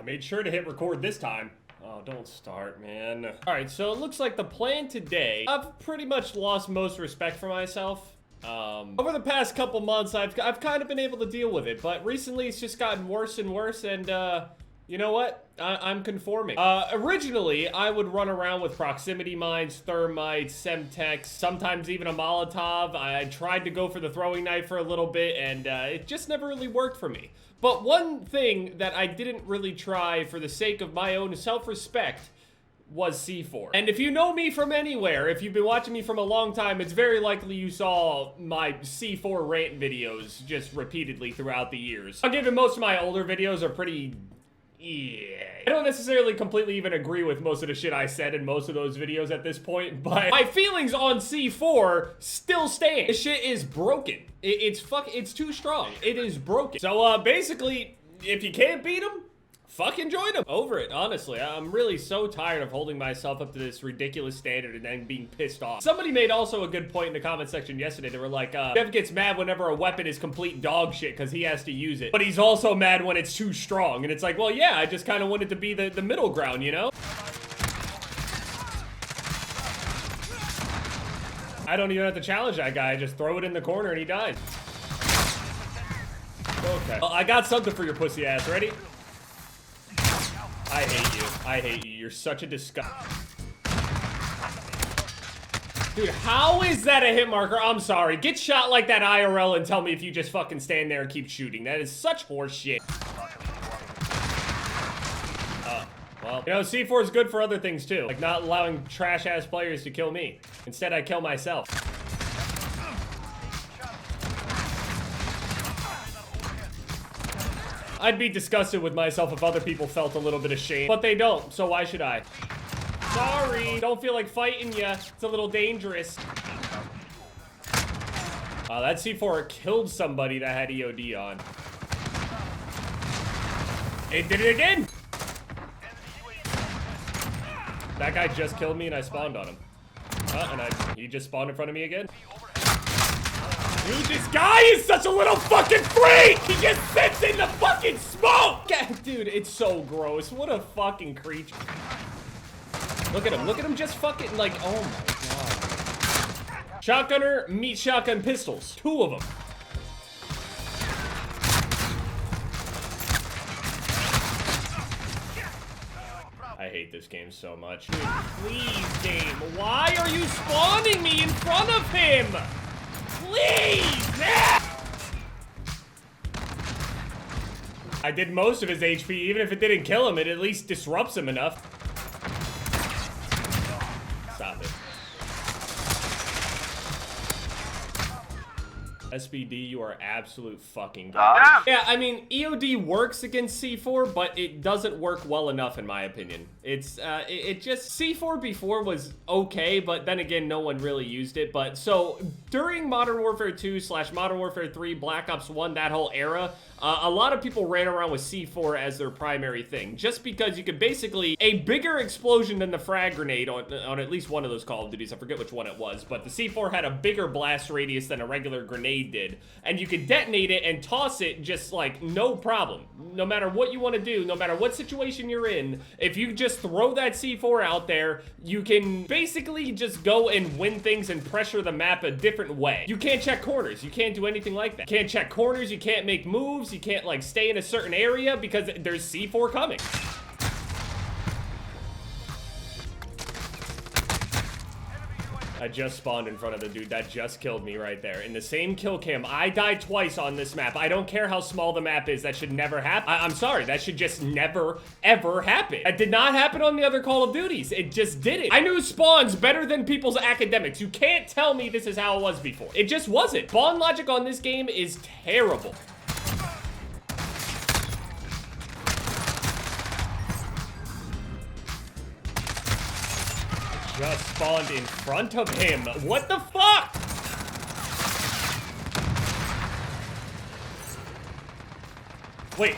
I made sure to hit record this time. Oh, don't start, man. All right, so it looks like the plan today, I've pretty much lost most respect for myself. Over the past couple months, I've kind of been able to deal with it, but recently it's just gotten worse and worse, and you know what? I'm conforming. Originally, I would run around with proximity mines, thermites, semtex, sometimes even a Molotov. I tried to go for the throwing knife for a little bit, and it just never really worked for me. But one thing that I didn't really try for the sake of my own self-respect was C4. And if you know me from anywhere, if you've been watching me from a long time, it's very likely you saw my C4 rant videos just repeatedly throughout the years. I'll give it, most of my older videos are pretty... yeah. I don't necessarily completely even agree with most of the shit I said in most of those videos at this point, but my feelings on C4 still stand. This shit is broken. It's too strong. It is broken. So, basically, if you can't beat them, fucking join them. Over it, honestly. I'm really so tired of holding myself up to this ridiculous standard and then being pissed off. Somebody made also a good point in the comment section yesterday. They were like, Jev gets mad whenever a weapon is complete dog shit because he has to use it. But he's also mad when it's too strong. And it's like, well, yeah, I just kind of wanted to be the middle ground, you know? I don't even have to challenge that guy. I just throw it in the corner and he dies. Okay. Well, I got something for your pussy ass. Ready? I hate you. I hate you. You're such a disgust. Dude, how is that a hit marker? I'm sorry. Get shot like that IRL and tell me if you just fucking stand there and keep shooting. That is such horse shit. Well, you know, C4 is good for other things too. Like not allowing trash-ass players to kill me. Instead, I kill myself. I'd be disgusted with myself if other people felt a little bit of shame, but they don't, so why should I? Sorry, don't feel like fighting ya. It's a little dangerous. That C4 killed somebody that had EOD on. It did it again! That guy just killed me and I spawned on him. He just spawned in front of me again. Dude, this guy is such a little fucking freak! He just sits in the fucking smoke! Dude, it's so gross. What a fucking creature. Look at him just fucking like, oh my god. Shotgunner meets shotgun pistols. 2 of them. I hate this game so much. Dude, please, game. Why are you spawning me in front of him? Please! I did most of his HP. Even if it didn't kill him, it at least disrupts him enough. Stop it. SBD, you are absolute fucking garbage. Yeah, I mean, EOD works against C4, but it doesn't work well enough in my opinion. It's, it just, C4 before was okay, but then again, no one really used it. But so, during Modern Warfare 2 / Modern Warfare 3, Black Ops 1, that whole era, a lot of people ran around with C4 as their primary thing, just because you could basically, a bigger explosion than the frag grenade on at least one of those Call of Duties, I forget which one it was, but the C4 had a bigger blast radius than a regular grenade did, and you could detonate it and toss it just like no problem. No matter what you want to do, no matter what situation you're in, if you just throw that C4 out there, you can basically just go and win things and pressure the map a different way. You can't check corners, you can't do anything like that. You can't check corners, you can't make moves, you can't like stay in a certain area because there's C4 coming. I just spawned in front of the dude that just killed me right there. In the same kill cam, I died twice on this map. I don't care how small the map is, that should never happen. I'm sorry, that should just never, ever happen. That did not happen on the other Call of Duties. It just didn't. I knew spawns better than people's academics. You can't tell me this is how it was before. It just wasn't. Spawn logic on this game is terrible. Just spawned in front of him. What the fuck? Wait.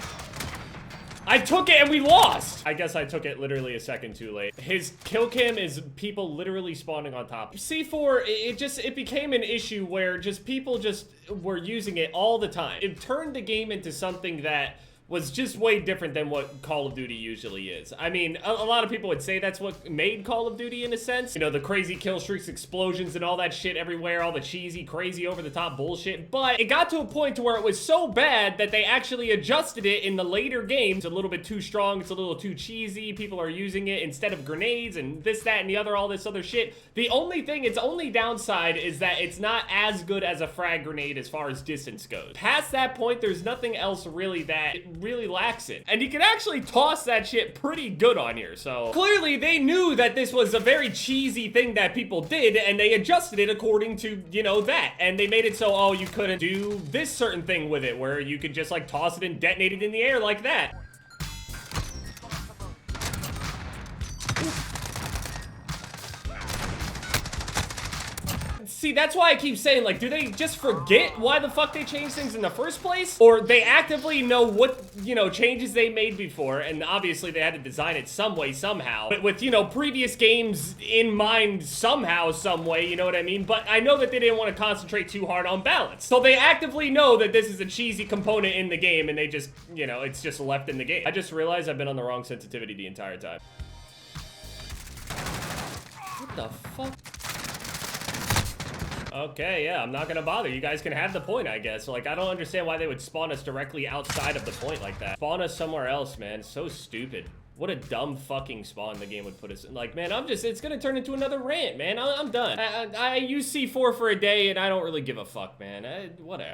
I took it and we lost. I guess I took it literally a second too late. His kill cam is people literally spawning on top. C4, it became an issue where just people just were using it all the time. It turned the game into something that was just way different than what Call of Duty usually is. I mean, a lot of people would say that's what made Call of Duty in a sense. You know, the crazy kill streaks, explosions, and all that shit everywhere, all the cheesy, crazy, over-the-top bullshit. But it got to a point to where it was so bad that they actually adjusted it in the later games. It's a little bit too strong, it's a little too cheesy, people are using it instead of grenades and this, that, and the other, all this other shit. The only thing, its only downside is that it's not as good as a frag grenade as far as distance goes. Past that point, there's nothing else really that it really lacks it. And you can actually toss that shit pretty good on here, so clearly they knew that this was a very cheesy thing that people did, and they adjusted it according to, you know, that. And they made it so, oh, you couldn't do this certain thing with it, where you could just, like, toss it and detonate it in the air like that. See, that's why I keep saying, like, do they just forget why the fuck they changed things in the first place? Or they actively know what, you know, changes they made before, and obviously they had to design it some way, somehow. But with, you know, previous games in mind somehow, some way, you know what I mean? But I know that they didn't want to concentrate too hard on balance. So they actively know that this is a cheesy component in the game, and they just, you know, it's just left in the game. I just realized I've been on the wrong sensitivity the entire time. What the fuck? Okay, yeah, I'm not gonna bother. You guys can have the point, I guess. Like, I don't understand why they would spawn us directly outside of the point like that. Spawn us somewhere else, man. So stupid. What a dumb fucking spawn the game would put us in. Like, man, it's gonna turn into another rant, man. I'm done. I use C4 for a day, and I don't really give a fuck, man. Whatever.